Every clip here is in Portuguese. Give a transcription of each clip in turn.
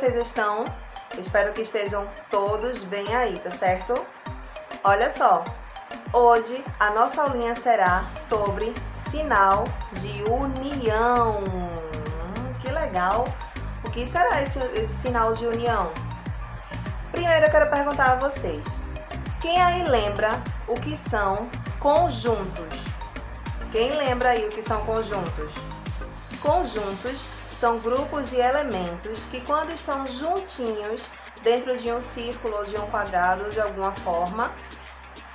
vocês estão? Espero que estejam todos bem aí, tá certo? Olha só, hoje a nossa aulinha será sobre sinal de união. Que legal! O que será esse sinal de união? Primeiro eu quero perguntar a vocês, quem aí lembra o que são conjuntos? Quem lembra aí o que são conjuntos? Conjuntos são grupos de elementos que, quando estão juntinhos dentro de um círculo ou de um quadrado de alguma forma,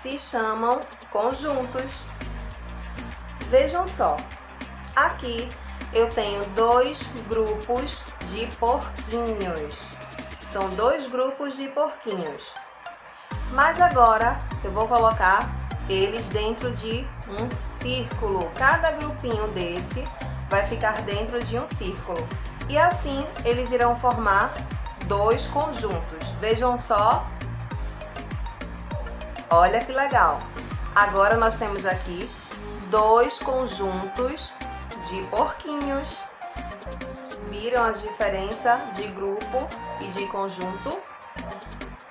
se chamam conjuntos. Vejam só, aqui eu tenho dois grupos de porquinhos. São dois grupos de porquinhos. Mas agora eu vou colocar eles dentro de um círculo. Cada grupinho desse vai ficar dentro de um círculo. E assim eles irão formar dois conjuntos. Vejam só. Olha que legal. Agora nós temos aqui dois conjuntos de porquinhos. Viram a diferença de grupo e de conjunto?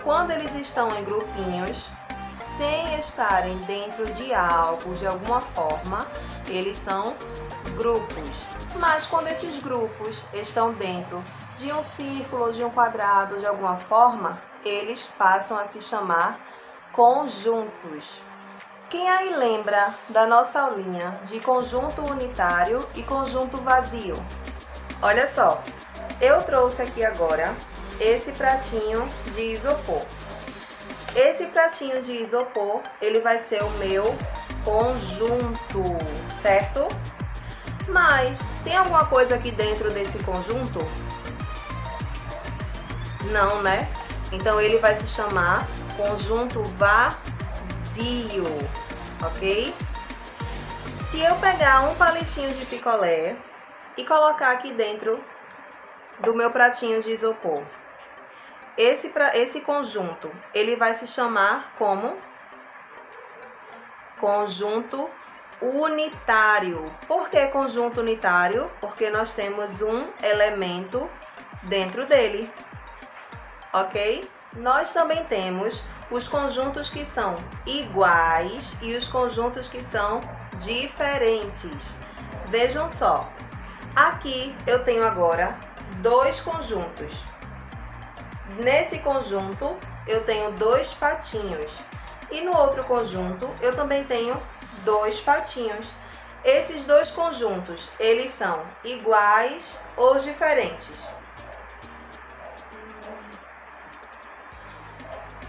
Quando eles estão em grupinhos, sem estarem dentro de algo, de alguma forma, eles são grupos. Mas quando esses grupos estão dentro de um círculo, de um quadrado, de alguma forma, eles passam a se chamar conjuntos. Quem aí lembra da nossa aulinha de conjunto unitário e conjunto vazio? Olha só, eu trouxe aqui agora esse pratinho de isopor. Esse pratinho de isopor, ele vai ser o meu conjunto, certo? Mas tem alguma coisa aqui dentro desse conjunto? Não, né? Então ele vai se chamar conjunto vazio, ok? Se eu pegar um palitinho de picolé e colocar aqui dentro do meu pratinho de isopor, esse conjunto, ele vai se chamar como conjunto unitário. Por que conjunto unitário? Porque nós temos um elemento dentro dele, ok? Nós também temos os conjuntos que são iguais e os conjuntos que são diferentes. Vejam só, aqui eu tenho agora dois conjuntos. Nesse conjunto eu tenho dois patinhos e no outro conjunto eu também tenho dois patinhos. Esses dois conjuntos, eles são iguais ou diferentes?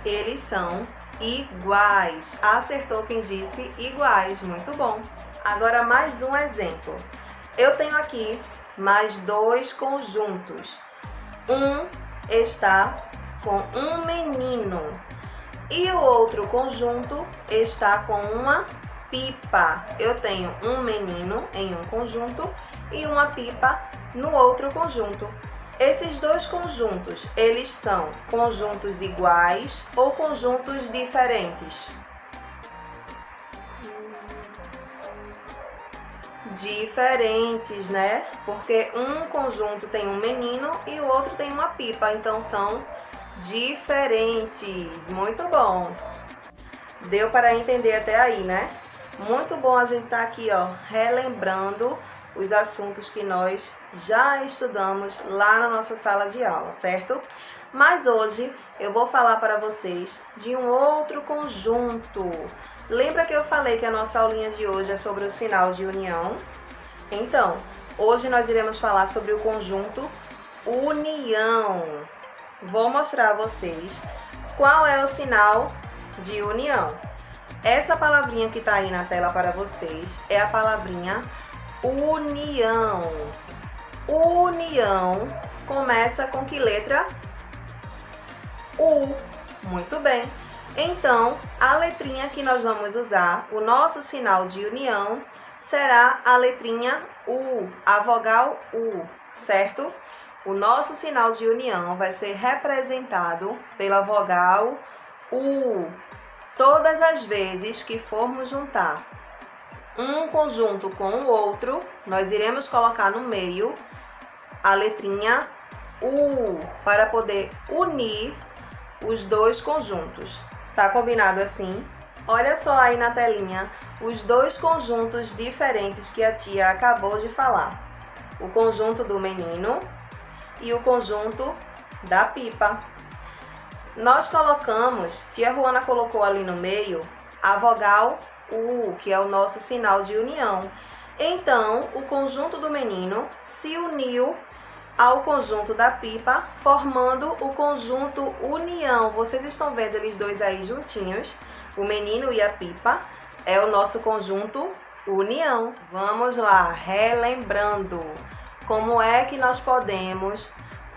Eles são iguais. Acertou quem disse iguais, muito bom. Agora mais um exemplo. Eu tenho aqui mais dois conjuntos. Um está com um menino e o outro conjunto está com uma pipa. Eu tenho um menino em um conjunto e uma pipa no outro conjunto. Esses dois conjuntos, eles são conjuntos iguais ou conjuntos diferentes? Diferentes, né? Porque um conjunto tem um menino e o outro tem uma pipa, então são diferentes. Muito bom. Deu para entender até aí, né? Muito bom a gente estar aqui, ó, relembrando os assuntos que nós já estudamos lá na nossa sala de aula, certo? Mas hoje eu vou falar para vocês de um outro conjunto. Lembra que eu falei que a nossa aulinha de hoje é sobre o sinal de união? Então, hoje nós iremos falar sobre o conjunto união. Vou mostrar a vocês qual é o sinal de união. Essa palavrinha que está aí na tela para vocês é a palavrinha união. União começa com que letra? U. Muito bem. Então, a letrinha que nós vamos usar, o nosso sinal de união, será a letrinha U, a vogal U, certo? O nosso sinal de união vai ser representado pela vogal U. Todas as vezes que formos juntar um conjunto com o outro, nós iremos colocar no meio a letrinha U para poder unir os dois conjuntos. Tá combinado assim? Olha só aí na telinha os dois conjuntos diferentes que a tia acabou de falar. O conjunto do menino e o conjunto da pipa. Nós colocamos, tia Juana colocou ali no meio, a vogal U, que é o nosso sinal de união. Então, o conjunto do menino se uniu ao conjunto da pipa, formando o conjunto união. Vocês estão vendo eles dois aí juntinhos? O menino e a pipa é o nosso conjunto união. Vamos lá, relembrando como é que nós podemos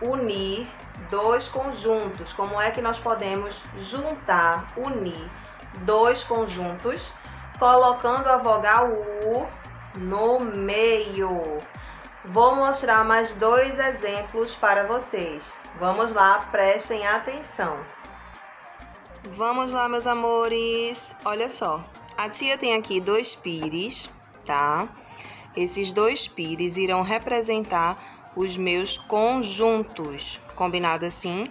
unir dois conjuntos, como é que nós podemos unir dois conjuntos, colocando a vogal U no meio. Vou mostrar mais dois exemplos para vocês. Vamos lá, prestem atenção. Vamos lá, meus amores. Olha só, a tia tem aqui dois pires, tá? Esses dois pires irão representar os meus conjuntos. Combinado assim?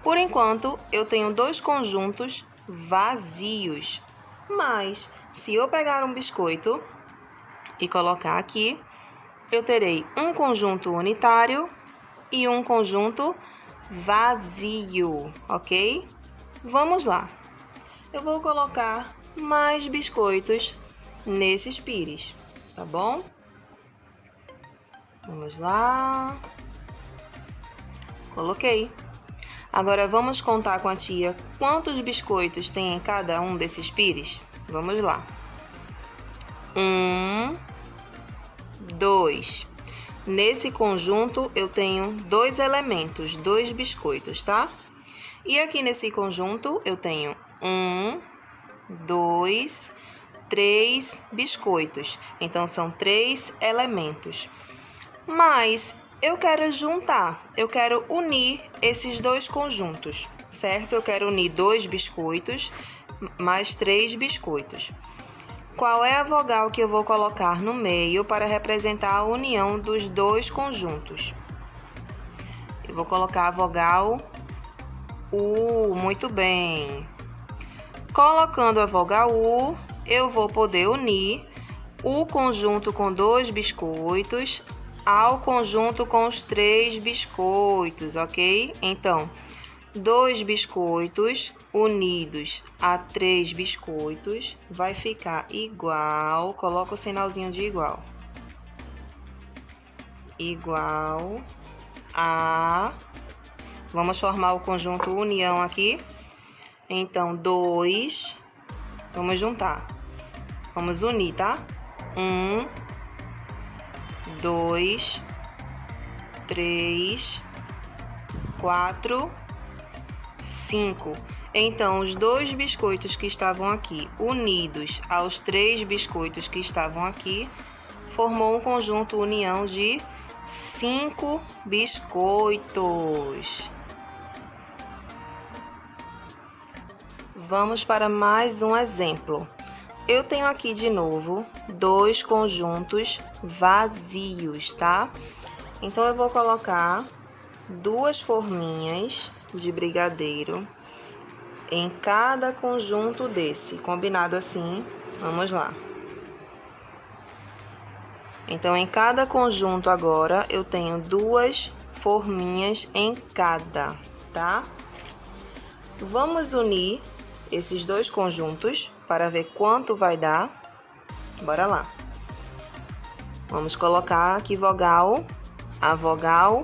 Por enquanto, eu tenho dois conjuntos vazios. Mas, se eu pegar um biscoito e colocar aqui, eu terei um conjunto unitário e um conjunto vazio, ok? Vamos lá. Eu vou colocar mais biscoitos nesses pires, tá bom? Vamos lá. Coloquei. Agora vamos contar com a tia quantos biscoitos tem em cada um desses pires? Vamos lá. 1, 2. Nesse conjunto eu tenho dois elementos, dois biscoitos, tá? E aqui nesse conjunto eu tenho 1, 2, 3 biscoitos. Então são 3 elementos. Mas eu quero juntar, eu quero unir esses dois conjuntos, certo? Eu quero unir 2 biscoitos mais 3 biscoitos. Qual é a vogal que eu vou colocar no meio para representar a união dos dois conjuntos? Eu vou colocar a vogal U, muito bem. Colocando a vogal U, eu vou poder unir o conjunto com 2 biscoitos ao conjunto com os 3 biscoitos, ok? Então, 2 biscoitos unidos a 3 biscoitos vai ficar igual, coloca o sinalzinho de igual. Igual a... Vamos formar o conjunto união aqui. Então, 2, vamos juntar. Vamos unir, tá? 1, 2, 3, 4, 5. Então, os 2 biscoitos que estavam aqui, unidos aos 3 biscoitos que estavam aqui, formou um conjunto união de 5 biscoitos. Vamos para mais um exemplo. Eu tenho aqui de novo 2 conjuntos vazios, tá? Então, eu vou colocar 2 forminhas de brigadeiro em cada conjunto desse. Combinado assim? Vamos lá. Então, em cada conjunto agora, eu tenho 2 forminhas em cada, tá? Vamos unir esses 2 conjuntos para ver quanto vai dar. Bora lá. Vamos colocar aqui a vogal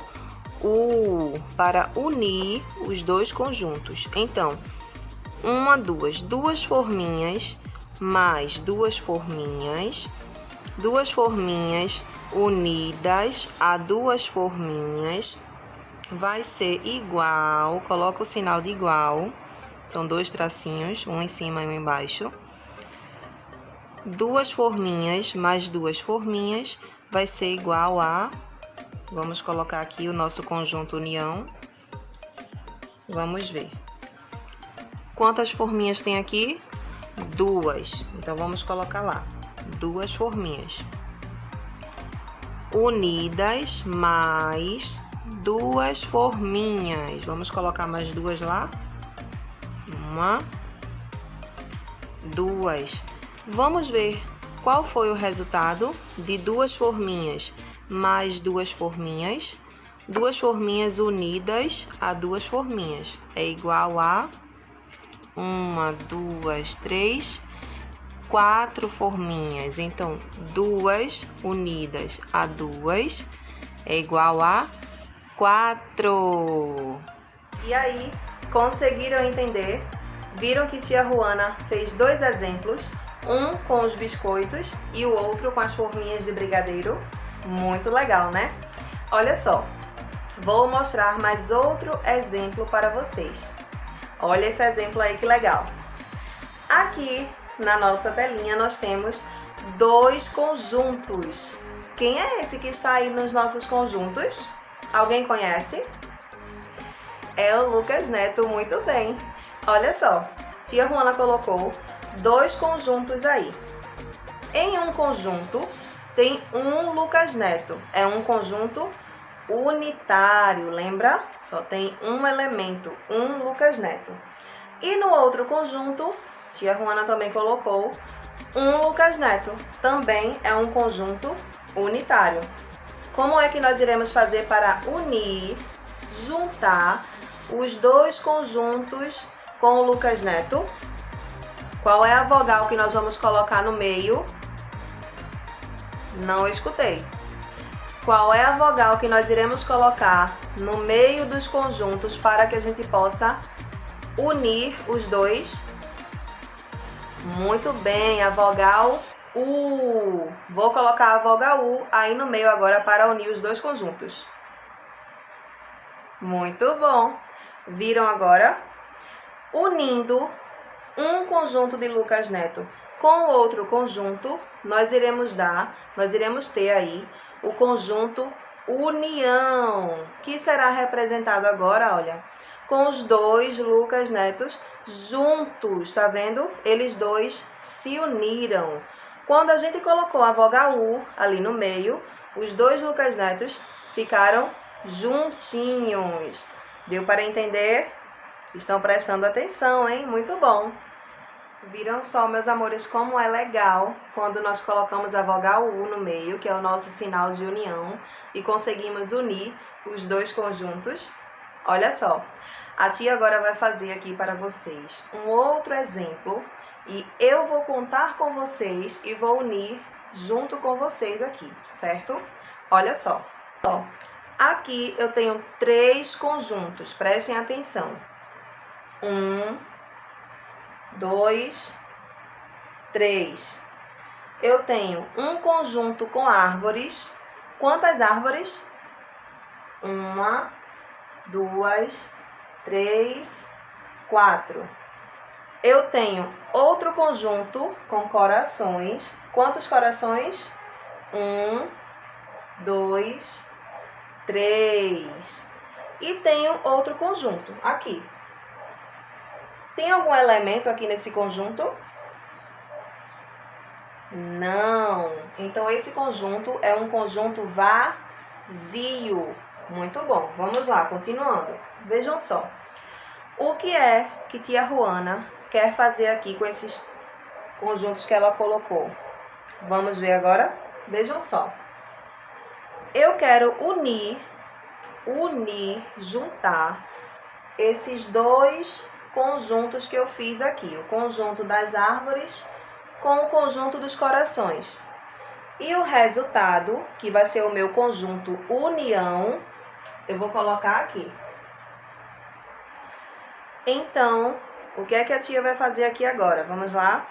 U para unir os 2 conjuntos. Então, 2 forminhas mais 2 forminhas. 2 forminhas unidas a 2 forminhas vai ser igual, coloca o sinal de igual. São 2 tracinhos, um em cima e um embaixo. 2 forminhas mais 2 forminhas vai ser igual a... Vamos colocar aqui o nosso conjunto união. Vamos ver. Quantas forminhas tem aqui? 2. Então, vamos colocar lá. 2 forminhas. Unidas mais duas forminhas. Vamos colocar mais duas lá. Uma, duas. Vamos ver qual foi o resultado de duas forminhas mais duas forminhas. Duas forminhas unidas a duas forminhas é igual a uma, duas, três, quatro forminhas. Então, duas unidas a duas é igual a 4. E aí, conseguiram entender? Viram que tia Juana fez dois exemplos, um com os biscoitos e o outro com as forminhas de brigadeiro? Muito legal, né? Olha só, vou mostrar mais outro exemplo para vocês. Olha esse exemplo aí que legal. Aqui na nossa telinha nós temos dois conjuntos. Quem é esse que está aí nos nossos conjuntos? Alguém conhece? É o Lucas Neto, muito bem. Olha só, tia Juana colocou dois conjuntos aí. Em um conjunto tem um Lucas Neto. É um conjunto unitário, lembra? Só tem um elemento, um Lucas Neto. E no outro conjunto, tia Juana também colocou um Lucas Neto. Também é um conjunto unitário. Como é que nós iremos fazer para unir, juntar os dois conjuntos com o Lucas Neto? Qual é a vogal que nós vamos colocar no meio? Não escutei. Qual é a vogal que nós iremos colocar no meio dos conjuntos para que a gente possa unir os dois? Muito bem, a vogal U. Vou colocar a vogal U aí no meio agora para unir os dois conjuntos. Muito bom. Viram agora? Unindo um conjunto de Lucas Neto com outro conjunto, nós iremos ter aí o conjunto união, que será representado agora, olha, com os dois Lucas Netos juntos, tá vendo? Eles dois se uniram. Quando a gente colocou a vogal U ali no meio, os dois Lucas Netos ficaram juntinhos. Deu para entender? Estão prestando atenção, hein? Muito bom! Viram só, meus amores, como é legal quando nós colocamos a vogal U no meio, que é o nosso sinal de união, e conseguimos unir os dois conjuntos? Olha só, a tia agora vai fazer aqui para vocês um outro exemplo e eu vou contar com vocês e vou unir junto com vocês aqui, certo? Olha só, ó, aqui eu tenho três conjuntos, prestem atenção. 1, 2, 3. Eu tenho um conjunto com árvores. Quantas árvores? 1, 2, 3, 4. Eu tenho outro conjunto com corações. Quantos corações? 1, 2, 3. E tenho outro conjunto aqui. Tem algum elemento aqui nesse conjunto? Não. Então, esse conjunto é um conjunto vazio. Muito bom. Vamos lá, continuando. Vejam só. O que é que tia Juana quer fazer aqui com esses conjuntos que ela colocou? Vamos ver agora? Vejam só. Eu quero unir, juntar esses dois conjuntos que eu fiz aqui, o conjunto das árvores com o conjunto dos corações. E o resultado, que vai ser o meu conjunto união, eu vou colocar aqui. Então, o que é que a tia vai fazer aqui agora? Vamos lá?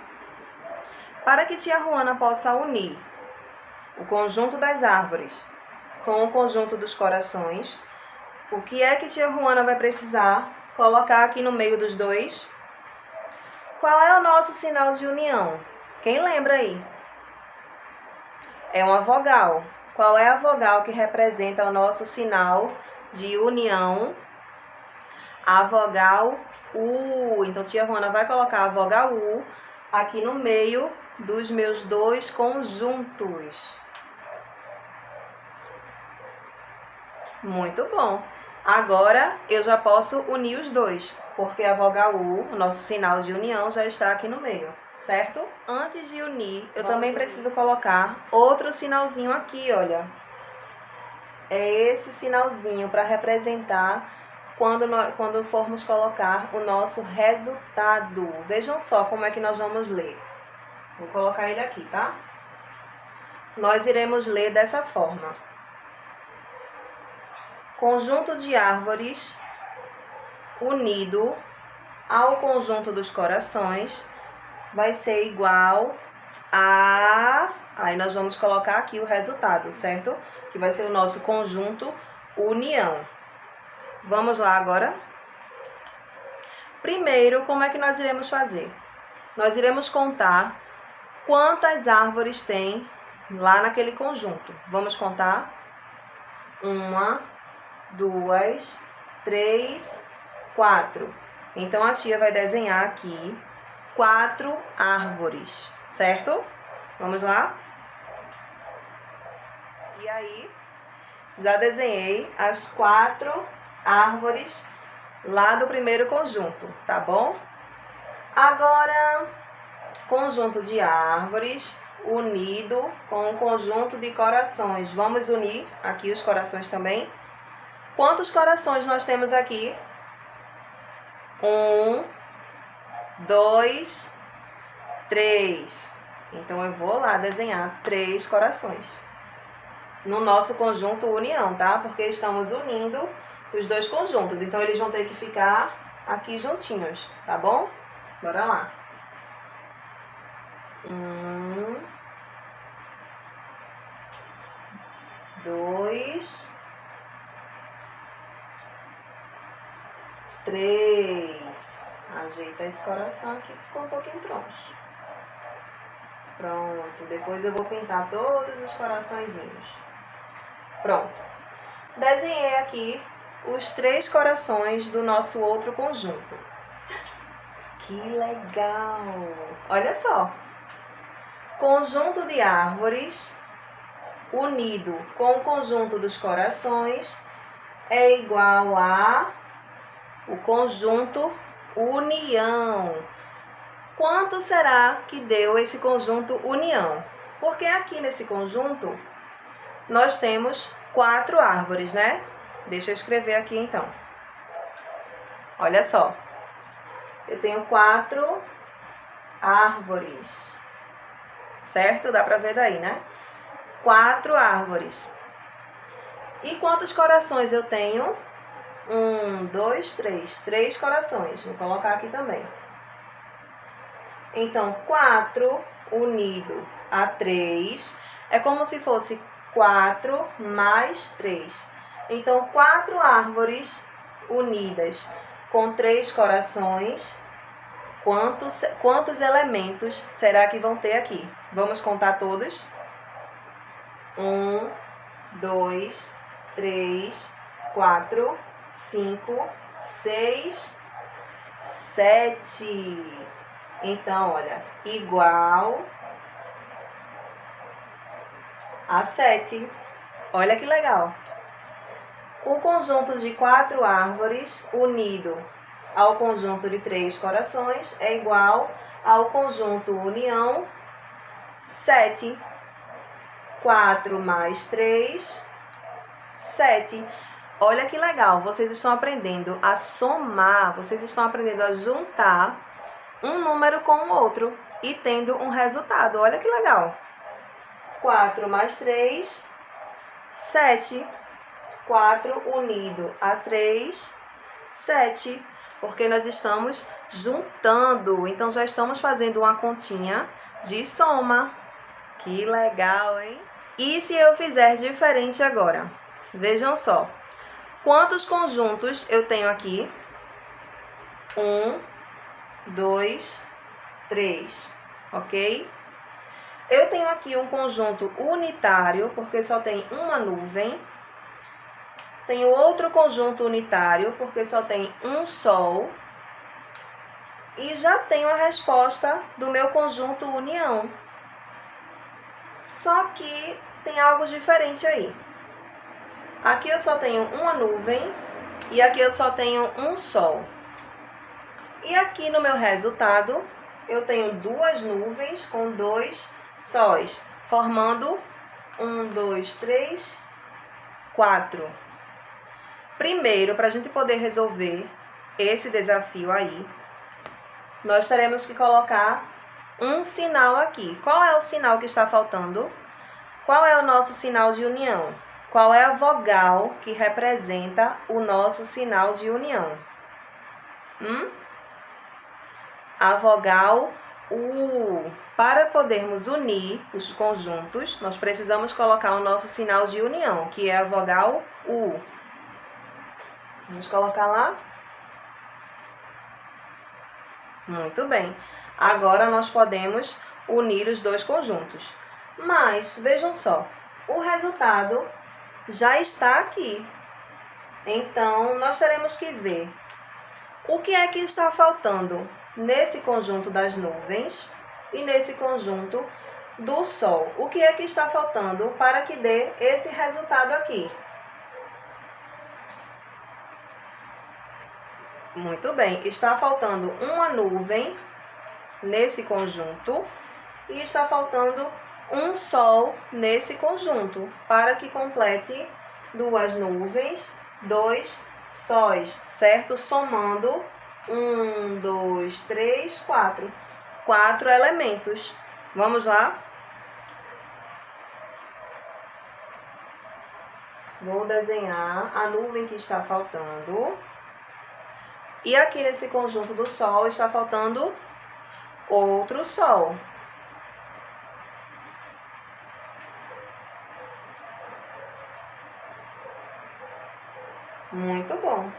Para que tia Juana possa unir o conjunto das árvores com o conjunto dos corações, o que é que tia Juana vai precisar colocar aqui no meio dos dois? Qual é o nosso sinal de união? Quem lembra aí? É uma vogal. Qual é a vogal que representa o nosso sinal de união? A vogal U. Então, tia Juana vai colocar a vogal U aqui no meio dos meus dois conjuntos. Muito bom. Agora eu já posso unir os dois, porque a vogal U, o nosso sinal de união, já está aqui no meio, certo? Antes de unir, eu também preciso colocar outro sinalzinho aqui, olha. É esse sinalzinho para representar quando formos colocar o nosso resultado. Vejam só como é que nós vamos ler. Vou colocar ele aqui, tá? Nós iremos ler dessa forma. Conjunto de árvores unido ao conjunto dos corações vai ser igual a... Aí nós vamos colocar aqui o resultado, certo? Que vai ser o nosso conjunto união. Vamos lá agora? Primeiro, como é que nós iremos fazer? Nós iremos contar quantas árvores tem lá naquele conjunto. Vamos contar? 1, 2, 3, 4. Então, a tia vai desenhar aqui 4 árvores, certo? Vamos lá? E aí, já desenhei as 4 árvores lá do primeiro conjunto, tá bom? Agora, conjunto de árvores unido com o conjunto de corações. Vamos unir aqui os corações também. Quantos corações nós temos aqui? 1, 2, 3. Então, eu vou lá desenhar 3 corações. No nosso conjunto união, tá? Porque estamos unindo os dois conjuntos. Então, eles vão ter que ficar aqui juntinhos, tá bom? Bora lá. 1, 2, 3. Ajeita esse coração aqui que ficou um pouquinho troncho. Pronto. Depois eu vou pintar todos os coraçõezinhos. Pronto. Desenhei aqui os 3 corações do nosso outro conjunto. Que legal! Olha só. Conjunto de árvores unido com o conjunto dos corações é igual a o conjunto união. Quanto será que deu esse conjunto união? Porque aqui nesse conjunto nós temos 4 árvores, né? Deixa eu escrever aqui então. Olha só. Eu tenho 4 árvores. Certo? Dá pra ver daí, né? 4 árvores. E quantos corações eu tenho? 1, 2, 3. 3 corações. Vou colocar aqui também. Então, 4 unido a 3 é como se fosse 4 mais 3. Então, 4 árvores unidas com 3 corações. Quantos elementos será que vão ter aqui? Vamos contar todos? 1, 2, 3, 4, 5, 6, 7. Então, olha, igual a 7. Olha que legal. O conjunto de 4 árvores unido ao conjunto de 3 corações é igual ao conjunto união 7. 4 mais 3, 7. Olha que legal, vocês estão aprendendo a somar, vocês estão aprendendo a juntar um número com o outro e tendo um resultado. Olha que legal. 4 mais 3, 7. 4 unido a 3, 7. Porque nós estamos juntando. Então, já estamos fazendo uma continha de soma. Que legal, hein? E se eu fizer diferente agora? Vejam só. Quantos conjuntos eu tenho aqui? 1, 2, 3. Ok? Eu tenho aqui um conjunto unitário, porque só tem uma nuvem. Tenho outro conjunto unitário, porque só tem um sol. E já tenho a resposta do meu conjunto união. Só que tem algo diferente aí. Aqui eu só tenho uma nuvem e aqui eu só tenho um sol. E aqui no meu resultado, eu tenho duas nuvens com dois sóis, formando 1, 2, 3, 4. Primeiro, para a gente poder resolver esse desafio aí, nós teremos que colocar um sinal aqui. Qual é o sinal que está faltando? Qual é o nosso sinal de união? Qual é a vogal que representa o nosso sinal de união? A vogal U. Para podermos unir os conjuntos, nós precisamos colocar o nosso sinal de união, que é a vogal U. Vamos colocar lá? Muito bem. Agora nós podemos unir os dois conjuntos. Mas, vejam só, o resultado já está aqui. Então, nós teremos que ver o que é que está faltando nesse conjunto das nuvens e nesse conjunto do sol. O que é que está faltando para que dê esse resultado aqui? Muito bem, está faltando uma nuvem nesse conjunto e está faltando um sol nesse conjunto, para que complete duas nuvens, dois sóis, certo? Somando 1, 2, 3, 4. 4 elementos. Vamos lá? Vou desenhar a nuvem que está faltando. E aqui nesse conjunto do sol está faltando outro sol. Muito bom.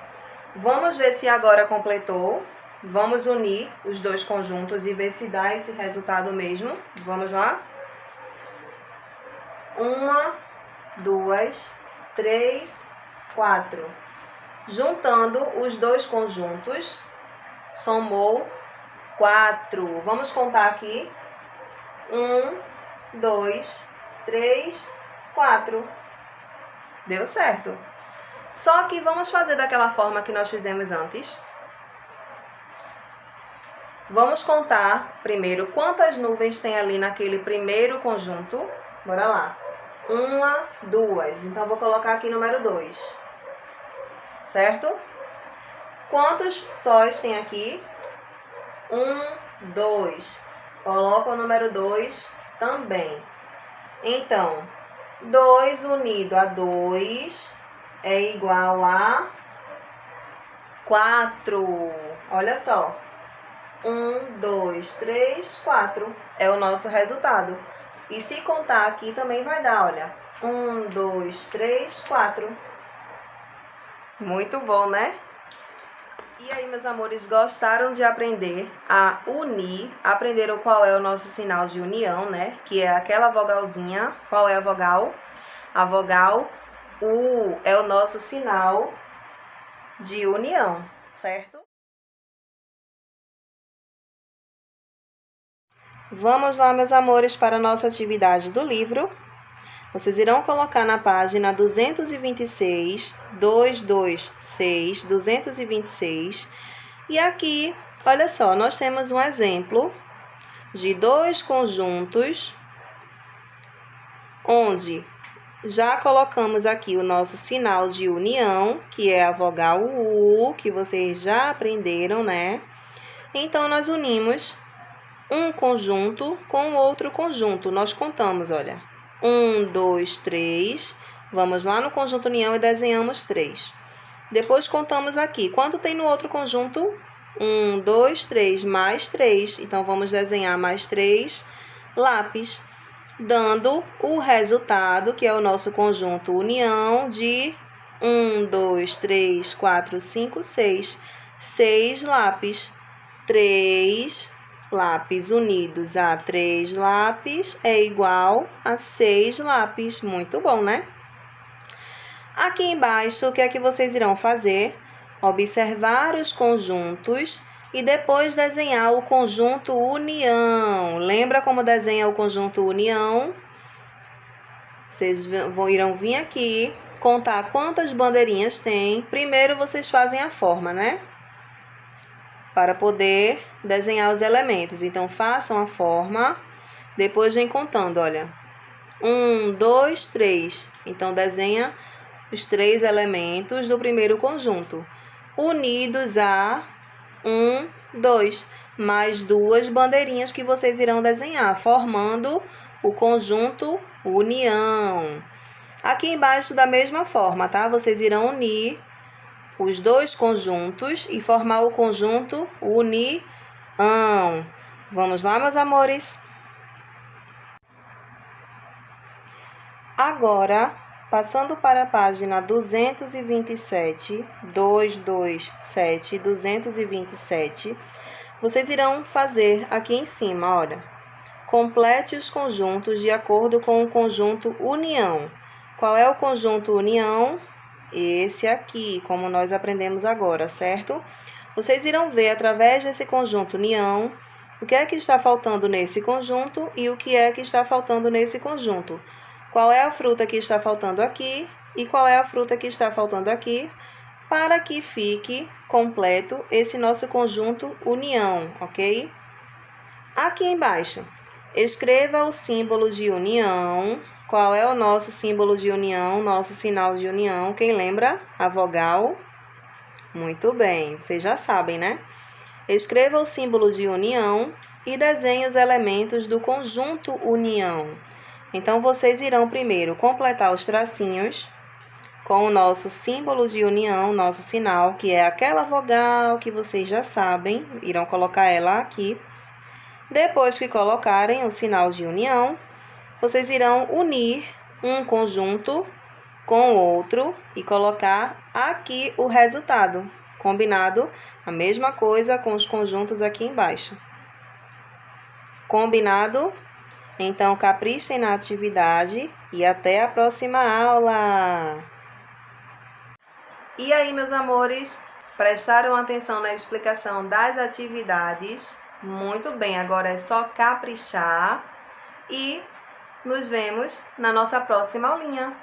Vamos ver se agora completou. Vamos unir os dois conjuntos e ver se dá esse resultado mesmo. Vamos lá? 1, 2, 3, 4. Juntando os dois conjuntos, somou 4. Vamos contar aqui. 1, 2, 3, 4. Deu certo. Só que vamos fazer daquela forma que nós fizemos antes. Vamos contar primeiro quantas nuvens tem ali naquele primeiro conjunto. Bora lá. 1, 2. Então, vou colocar aqui número 2. Certo? Quantos sóis tem aqui? 1, 2. Coloca o número 2 também. Então, 2 unido a 2 é igual a 4. Olha só. 1, 2, 3, 4. É o nosso resultado. E se contar aqui também vai dar, olha. 1, 2, 3, 4. Muito bom, né? E aí, meus amores, gostaram de aprender a unir? Aprenderam qual é o nosso sinal de união, né? Que é aquela vogalzinha. Qual é a vogal? A vogal U é o nosso sinal de união, certo? Vamos lá, meus amores, para a nossa atividade do livro. Vocês irão colocar na página 226, 226, 226. E aqui, olha só, nós temos um exemplo de dois conjuntos, onde já colocamos aqui o nosso sinal de união, que é a vogal U, que vocês já aprenderam, né? Então, nós unimos um conjunto com outro conjunto. Nós contamos, olha. 1, 2, 3. Vamos lá no conjunto união e desenhamos 3. Depois contamos aqui. Quanto tem no outro conjunto? 1, 2, 3, mais 3. Então, vamos desenhar mais 3 lápis, dando o resultado, que é o nosso conjunto união, de 1, 2, 3, 4, 5, 6. 6 lápis. 3 lápis unidos a 3 lápis é igual a 6 lápis. Muito bom, né? Aqui embaixo, o que é que vocês irão fazer? Observar os conjuntos e depois desenhar o conjunto união. Lembra como desenha o conjunto união? Vocês irão vir aqui, contar quantas bandeirinhas tem, primeiro vocês fazem a forma, né? Para poder desenhar os elementos. Então, façam a forma, depois vem contando, olha. 1, 2, 3. Então, desenha os 3 elementos do primeiro conjunto, unidos a 1, 2, mais 2 bandeirinhas que vocês irão desenhar, formando o conjunto união. Aqui embaixo, da mesma forma, tá? Vocês irão unir os 2 conjuntos e formar o conjunto união. Vamos lá, meus amores? Agora, passando para a página 227, 227, 227, vocês irão fazer aqui em cima, olha. Complete os conjuntos de acordo com o conjunto união. Qual é o conjunto união? Esse aqui, como nós aprendemos agora, certo? Vocês irão ver através desse conjunto união o que é que está faltando nesse conjunto e o que é que está faltando nesse conjunto. Qual é a fruta que está faltando aqui e qual é a fruta que está faltando aqui, para que fique completo esse nosso conjunto união, ok? Aqui embaixo, escreva o símbolo de união. Qual é o nosso símbolo de união, nosso sinal de união? Quem lembra? A vogal. Muito bem, vocês já sabem, né? Escreva o símbolo de união e desenhe os elementos do conjunto união. Então, vocês irão primeiro completar os tracinhos com o nosso símbolo de união, nosso sinal, que é aquela vogal que vocês já sabem, irão colocar ela aqui. Depois que colocarem o sinal de união, vocês irão unir um conjunto com o outro e colocar aqui o resultado. Combinado? A mesma coisa com os conjuntos aqui embaixo. Combinado? Então, caprichem na atividade e até a próxima aula! E aí, meus amores, prestaram atenção na explicação das atividades? Muito bem, agora é só caprichar e nos vemos na nossa próxima aulinha.